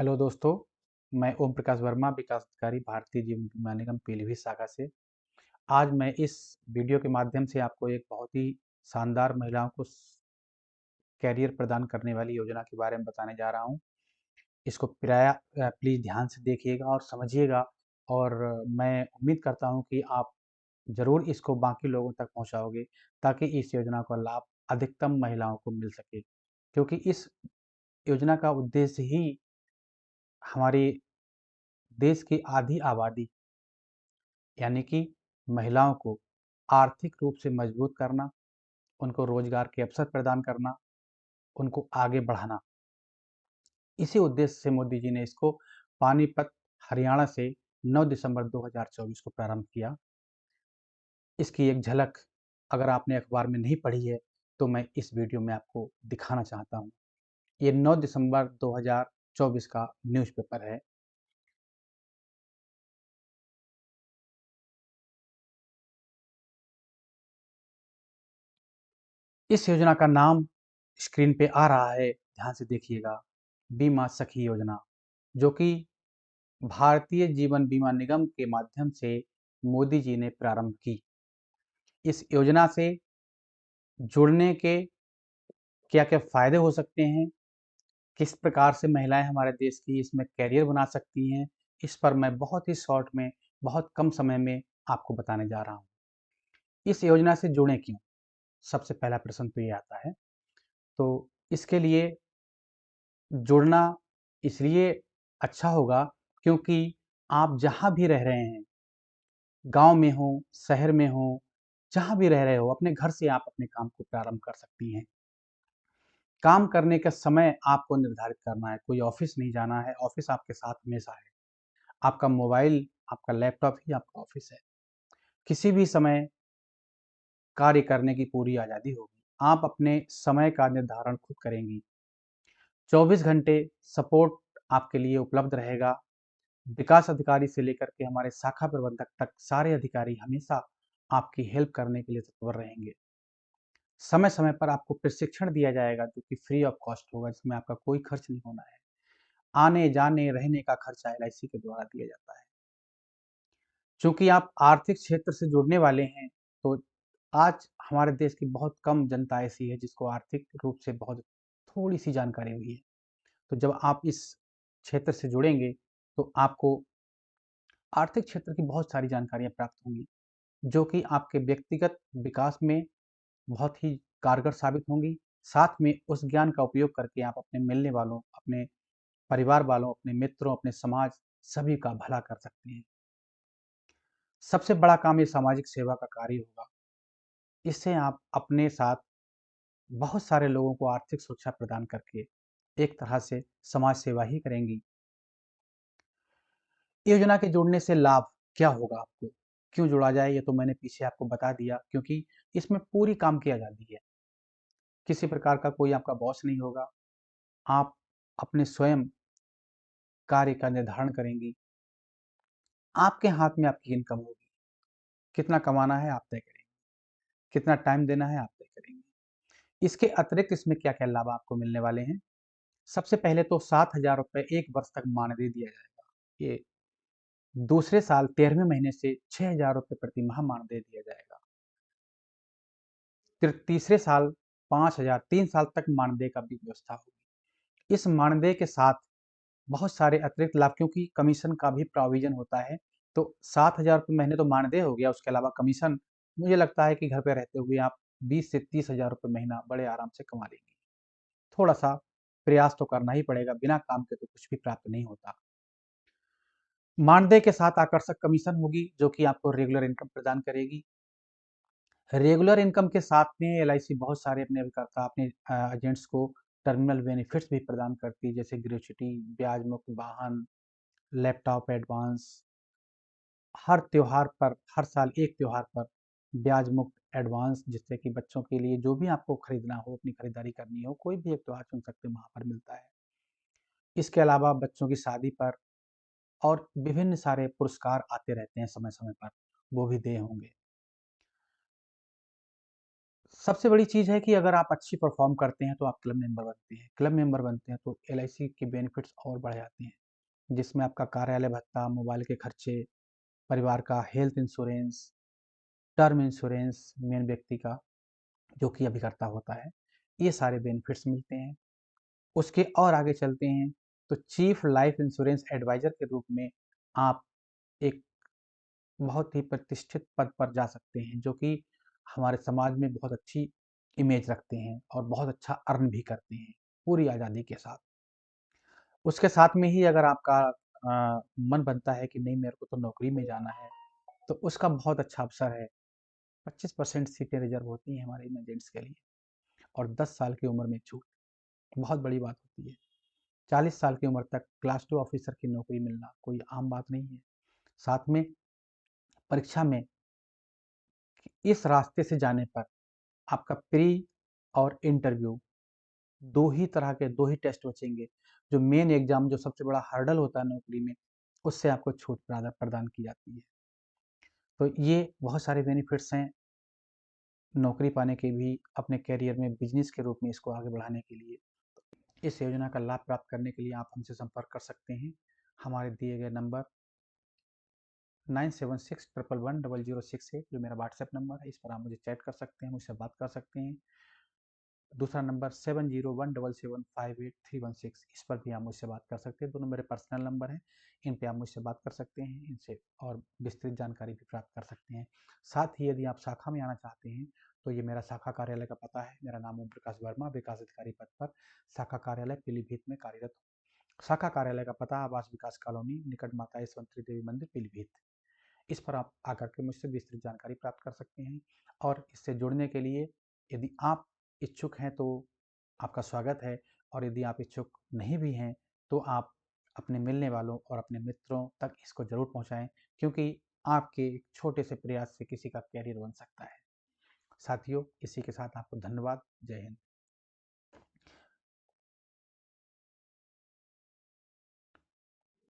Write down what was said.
Hello दोस्तों, मैं ओम प्रकाश वर्मा, विकास अधिकारी, भारतीय जीवन बीमा निगम पीलीभीत शाखा से। आज मैं इस वीडियो के माध्यम से आपको एक बहुत ही शानदार महिलाओं को कैरियर प्रदान करने वाली योजना के बारे में बताने जा रहा हूँ। इसको प्लीज़ ध्यान से देखिएगा और समझिएगा और मैं उम्मीद करता हूँ कि आप ज़रूर इसको बाकी लोगों तक पहुँचाओगे ताकि इस योजना का लाभ अधिकतम महिलाओं को मिल सके। क्योंकि इस योजना का उद्देश्य ही हमारी देश की आधी आबादी यानी कि महिलाओं को आर्थिक रूप से मजबूत करना, उनको रोजगार के अवसर प्रदान करना, उनको आगे बढ़ाना। इसी उद्देश्य से मोदी जी ने इसको पानीपत, हरियाणा से 9 दिसंबर 2024 को प्रारंभ किया। इसकी एक झलक अगर आपने अखबार में नहीं पढ़ी है, तो मैं इस वीडियो में आपको दिखाना चाहता हूँ। ये 9 दिसंबर 2024 का न्यूज़पेपर है। इस योजना का नाम स्क्रीन पे आ रहा है, ध्यान से देखिएगा, बीमा सखी योजना, जो कि भारतीय जीवन बीमा निगम के माध्यम से मोदी जी ने प्रारंभ की। इस योजना से जुड़ने के क्या-क्या फ़ायदे हो सकते हैं, किस प्रकार से महिलाएँ हमारे देश की इसमें करियर बना सकती हैं, इस पर मैं बहुत ही शॉर्ट में, बहुत कम समय में आपको बताने जा रहा हूँ। इस योजना से जुड़ें क्यों? सबसे पहला प्रश्न तो ये आता है। तो इसके लिए जुड़ना इसलिए अच्छा होगा क्योंकि आप जहाँ भी रह रहे हैं, गाँव में हो, शहर में हो, जहाँ भी रह रहे हो, अपने घर से आप अपने काम को प्रारंभ कर सकती हैं। काम करने का समय आपको निर्धारित करना है, कोई ऑफ़िस नहीं जाना है, ऑफ़िस आपके साथ हमेशा है। आपका मोबाइल, आपका लैपटॉप ही आपका ऑफ़िस है। किसी भी समय कार्य करने की पूरी आज़ादी होगी। आप अपने समय का निर्धारण खुद करेंगी। 24 घंटे सपोर्ट आपके लिए उपलब्ध रहेगा। विकास अधिकारी से लेकर के हमारे शाखा प्रबंधक तक सारे अधिकारी हमेशा आपकी हेल्प करने के लिए तत्पर रहेंगे। समय-समय पर आपको प्रशिक्षण दिया जाएगा जो कि फ्री ऑफ कॉस्ट होगा, जिसमें आपका कोई खर्च नहीं होना है। आने-जाने, रहने का खर्चा एलआईसी के द्वारा दिया जाता है। चूँकि आप आर्थिक क्षेत्र से जुड़ने वाले हैं, तो आज हमारे देश की बहुत कम जनता ऐसी है जिसको आर्थिक रूप से बहुत थोड़ी-सी जानकारी हुई है। तो जब आप इस क्षेत्र से जुड़ेंगे, तो आपको आर्थिक क्षेत्र की बहुत सारी जानकारियाँ प्राप्त होंगी, जो कि आपके व्यक्तिगत विकास में बहुत ही कारगर साबित होंगी। साथ में उस ज्ञान का उपयोग करके आप अपने मिलने वालों, अपने परिवार वालों, अपने मित्रों, अपने समाज सभी का भला कर सकते हैं। सबसे बड़ा काम ये सामाजिक सेवा का कार्य होगा। इससे आप अपने साथ बहुत सारे लोगों को आर्थिक सुरक्षा प्रदान करके एक तरह से समाज सेवा ही करेंगी। योजना के जुड़ने से लाभ क्या होगा आपको? क्यों जुड़ा जाए ये तो मैंने पीछे आपको बता दिया क्योंकि इसमें पूरी काम की आज़ादी है। किसी प्रकार का कोई आपका बॉस नहीं होगा। आप अपने स्वयं कार्य का निर्धारण करेंगी। आपके हाथ में आपकी इनकम होगी। कितना कमाना है आप तय करेंगे। कितना टाइम देना है आप तय करेंगे। इसके अतिरिक्त इसमें क्या-क्या लाभ आपको मिलने वाले हैं? सबसे पहले तो ₹7,000 1 वर्ष तक मानदेय दिया जाएगा। ये दूसरे साल 13वें महीने से ₹6,000 प्रति माह मानदेय दिया जाएगा। फिर तीसरे साल 5,000 3 साल तक मानदेय का भी व्यवस्था होगी। इस मानदेय के साथ बहुत सारे अतिरिक्त लाभ क्योंकि कमीशन का भी प्रोविज़न होता है, तो ₹7,000 महीने तो मानदेय हो गया, उसके अलावा कमीशन मुझे लगता है कि घर पे रहते हुए आप 20 से ₹30,000 महीना बड़े आराम से कमा लेंगे। थोड़ा-सा प्रयास तो करना ही पड़ेगा, बिना काम के तो कुछ भी प्राप्त नहीं होता। मानदेय के साथ आकर्षक कमीशन होगी, जो कि आपको रेगुलर इनकम प्रदान करेगी। रेगुलर इनकम के साथ में एलआईसी बहुत सारे अपने अभिकर्ता अपने एजेंट्स को टर्मिनल बेनिफिट्स भी प्रदान करती है, जैसे ग्रेच्युटी, ब्याज मुक्त वाहन, लैपटॉप एडवांस, हर त्योहार पर, हर साल एक त्योहार पर ब्याज मुक्त एडवांस, जिससे कि बच्चों के लिए जो भी आपको खरीदना हो, अपनी खरीदारी करनी हो, कोई भी एक त्योहार चुन सकते हैं, वहाँ पर मिलता है। इसके अलावा बच्चों की शादी पर और विभिन्न सारे पुरस्कार आते रहते हैं समय-समय पर, वो भी देय होंगे। सबसे बड़ी चीज़ है कि अगर आप अच्छी परफ़ॉर्म करते हैं तो आप क्लब मेंबर बनते हैं। क्लब मेंबर बनते हैं तो एलआईसी के बेनिफिट्स और बढ़ जाते हैं, जिसमें आपका कार्यालय भत्ता, मोबाइल के खर्चे, परिवार का health insurance, term insurance main व्यक्ति का जो कि अभिकर्ता होता है, ये सारे बेनिफिट्स मिलते हैं। उसके और आगे चलते हैं तो चीफ लाइफ इंश्योरेंस एडवाइज़र के रूप में आप एक बहुत ही प्रतिष्ठित पद पर जा सकते हैं, जो कि हमारे समाज में बहुत अच्छी इमेज रखते हैं और बहुत अच्छा अर्न भी करते हैं, पूरी आज़ादी के साथ। उसके साथ में ही अगर आपका मन बनता है कि नहीं मेरे को तो नौकरी में जाना है, तो उसका बहुत अच्छा अवसर है। 25% सीटें रिज़र्व होती हैं हमारे इन एजेंट्स के लिए और 10 साल की उम्र में छूट, बहुत बड़ी बात होती है। 40 साल की उम्र तक क्लास 2 ऑफिसर की नौकरी मिलना कोई आम बात नहीं है। साथ में परीक्षा में इस रास्ते से जाने पर आपका प्री और इंटरव्यू 2 ही तरह के 2 ही टेस्ट बचेंगे। जो मेन एग्ज़ाम जो सबसे बड़ा हर्डल होता है नौकरी में, उससे आपको छूट प्रदान की जाती है। तो ये बहुत सारे बेनिफिट्स हैं नौकरी पाने के भी, अपने करियर में बिज़नेस के रूप में इसको आगे बढ़ाने के लिए। इस योजना का लाभ प्राप्त करने के लिए आप हमसे संपर्क कर सकते हैं। हमारे दिए गए नंबर 9761110068 जो मेरा व्हाट्सएप नंबर है, इस पर आप मुझे चैट कर सकते हैं, मुझसे बात कर सकते हैं। दूसरा नंबर 7017758316 इस पर भी आप मुझसे बात कर सकते हैं। दोनों मेरे पर्सनल नंबर हैं, इन पे आप मुझसे बात कर सकते हैं, इनसे और विस्तृत जानकारी भी प्राप्त कर सकते हैं। साथ ही यदि आप शाखा में आना चाहते हैं, तो ये मेरा शाखा कार्यालय का पता है। मेरा नाम ओम प्रकाश वर्मा, विकास अधिकारी पद पर शाखा कार्यालय पीलीभीत में कार्यरत हूँ। शाखा कार्यालय का पता आवास विकास कॉलोनी निकट माता यशवंतरी देवी मंदिर पीलीभीत। इस पर आप आकर के मुझसे विस्तृत जानकारी प्राप्त कर सकते हैं और इससे जुड़ने के लिए यदि आप इच्छुक हैं तो आपका स्वागत है और यदि आप इच्छुक नहीं भी हैं तो आप अपने मिलने वालों और अपने मित्रों तक इसको ज़रूर पहुंचाएं, क्योंकि आपके एक छोटे से प्रयास से किसी का कैरियर बन सकता है। साथियों, इसी के साथ आपको धन्यवाद। जय हिंद।